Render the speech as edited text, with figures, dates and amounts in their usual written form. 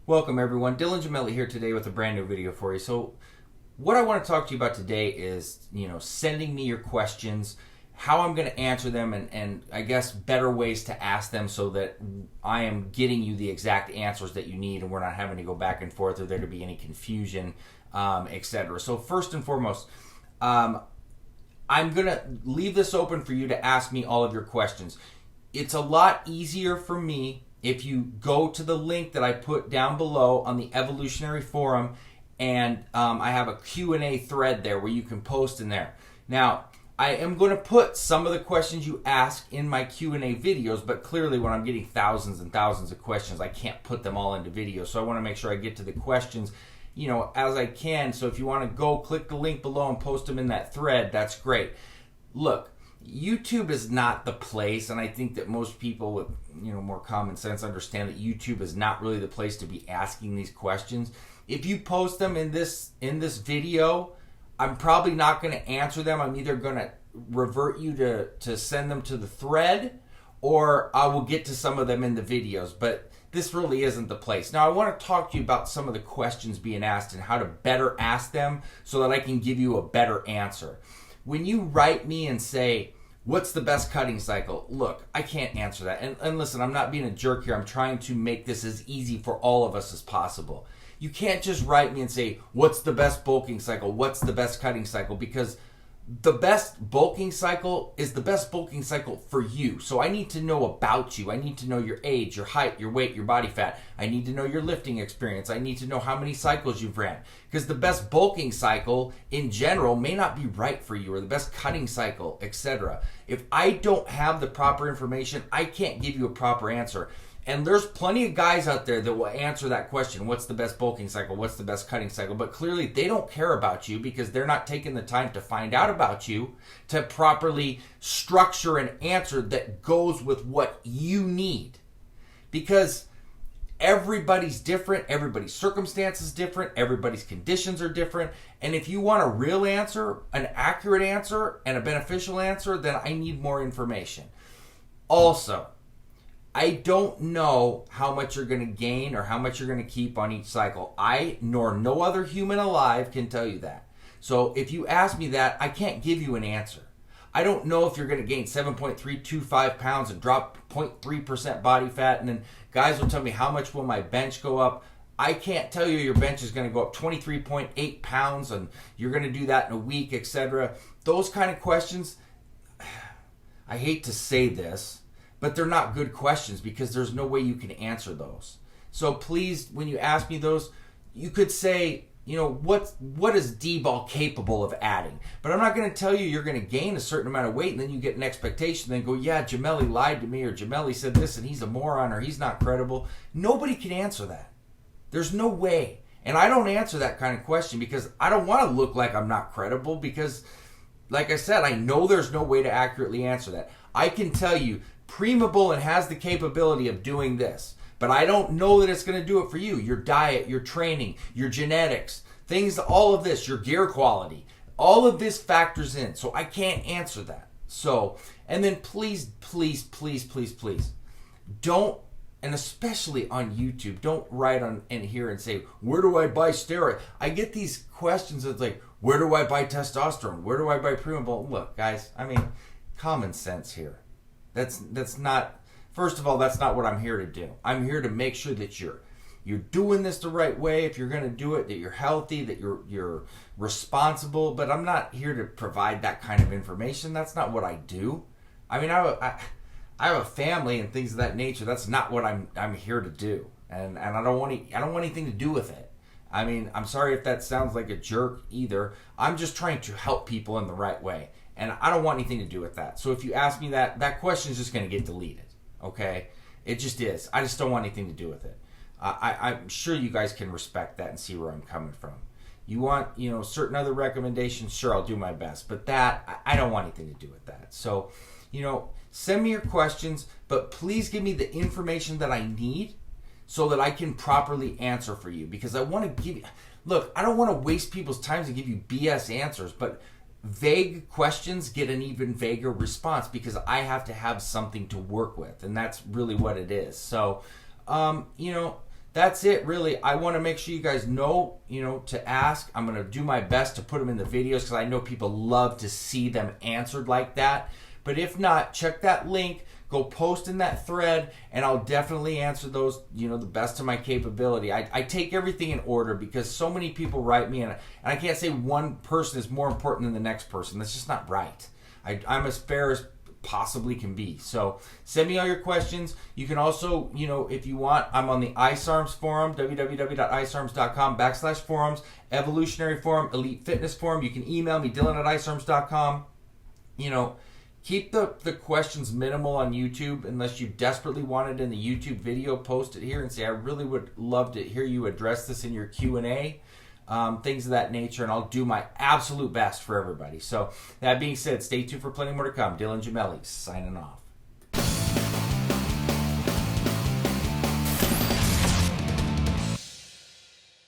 Welcome everyone, Dylan Gemelli here today with a brand new video for you. So what I want to talk to you about today is, sending me your questions, how I'm going to answer them, and I guess better ways to ask them so that I am getting you the exact answers that you need and we're not having to go back and forth or there to be any confusion, etc. So first and foremost, I'm going to leave this open for you to ask me all of your questions. It's a lot easier for me if you go to the link that I put down below on the Evolutionary Forum, and I have a Q&A thread there where you can post in there. Now, I am going to put some of the questions you ask in my Q&A videos, but clearly when I'm getting thousands and thousands of questions, I can't put them all into videos. So I want to make sure I get to the questions, as I can. So if you want to go click the link below and post them in that thread, that's great. Look, YouTube is not the place, and I think that most people with more common sense understand that YouTube is not really the place to be asking these questions. If you post them in this video, I'm probably not going to answer them. I'm either going to revert you to send them to the thread, or I will get to some of them in the videos, but this really isn't the place. Now, I want to talk to you about some of the questions being asked and how to better ask them so that I can give you a better answer. When you write me and say, what's the best cutting cycle? Look, I can't answer that. And listen, I'm not being a jerk here. I'm trying to make this as easy for all of us as possible. You can't just write me and say, what's the best bulking cycle? What's the best cutting cycle? Because the best bulking cycle is the best bulking cycle for you. So I need to know about you. I need to know your age, your height, your weight, your body fat. I need to know your lifting experience. I need to know how many cycles you've ran. Because the best bulking cycle in general may not be right for you, or the best cutting cycle, etc. If I don't have the proper information, I can't give you a proper answer. And there's plenty of guys out there that will answer that question. What's the best bulking cycle? What's the best cutting cycle? But clearly they don't care about you because they're not taking the time to find out about you, to properly structure an answer that goes with what you need. Because everybody's different, everybody's circumstance is different, everybody's conditions are different. And if you want a real answer, an accurate answer, and a beneficial answer, then I need more information. Also, I don't know how much you're going to gain or how much you're going to keep on each cycle. I, nor no other human alive, can tell you that. So if you ask me that, I can't give you an answer. I don't know if you're going to gain 7.325 pounds and drop 0.3% body fat, and then guys will tell me how much will my bench go up. I can't tell you your bench is going to go up 23.8 pounds and you're going to do that in a week, etc. Those kind of questions, I hate to say this, but they're not good questions because there's no way you can answer those. So please, when you ask me those, you could say, what is D-ball capable of adding? But I'm not going to tell you you're going to gain a certain amount of weight and then you get an expectation, then go, yeah, Gemelli lied to me, or Gemelli said this and he's a moron, or he's not credible. Nobody can answer that. There's no way. And I don't answer that kind of question because I don't want to look like I'm not credible because, like I said, I know there's no way to accurately answer that. I can tell you, Primable and has the capability of doing this, but I don't know that it's going to do it for you. Your diet, your training, your genetics, things, all of this, your gear quality, all of this factors in. So I can't answer that. So, and then please, please, please, please, please, don't, and especially on YouTube, don't write on in here and say, where do I buy steroid? I get these questions that's like, where do I buy testosterone? Where do I buy Primable? Look, guys, common sense here. That's not, first of all, that's not what I'm here to do. I'm here to make sure that you're doing this the right way. If you're going to do it, that you're healthy, that you're responsible. But I'm not here to provide that kind of information. That's not what I do. I have a family and things of that nature. That's not what I'm here to do. And I don't want anything to do with it. I'm sorry if that sounds like a jerk either. I'm just trying to help people in the right way. And I don't want anything to do with that. So if you ask me that question is just going to get deleted. Okay? It just is. I just don't want anything to do with it. I'm sure you guys can respect that and see where I'm coming from. You want, certain other recommendations? Sure, I'll do my best. But that, I don't want anything to do with that. So, send me your questions, but please give me the information that I need so that I can properly answer for you. Because I want to give you, look, I don't want to waste people's time to give you BS answers, but vague questions get an even vaguer response because I have to have something to work with, and that's really what it is. So, that's it, really. I want to make sure you guys know, to ask. I'm going to do my best to put them in the videos because I know people love to see them answered like that. But if not, check that link, go post in that thread, and I'll definitely answer those, the best of my capability. I take everything in order because so many people write me, and I can't say one person is more important than the next person. That's just not right. I'm as fair as possibly can be. So send me all your questions. You can also, if you want, I'm on the ISARMS forum, www.isarms.com/forums, Evolutionary Forum, Elite Fitness Forum. You can email me, dylan@isarms.com. Keep the questions minimal on YouTube unless you desperately want it in the YouTube video. Post it here and say, I really would love to hear you address this in your Q&A. Things of that nature, and I'll do my absolute best for everybody. So that being said, stay tuned for plenty more to come. Dylan Gemelli signing off.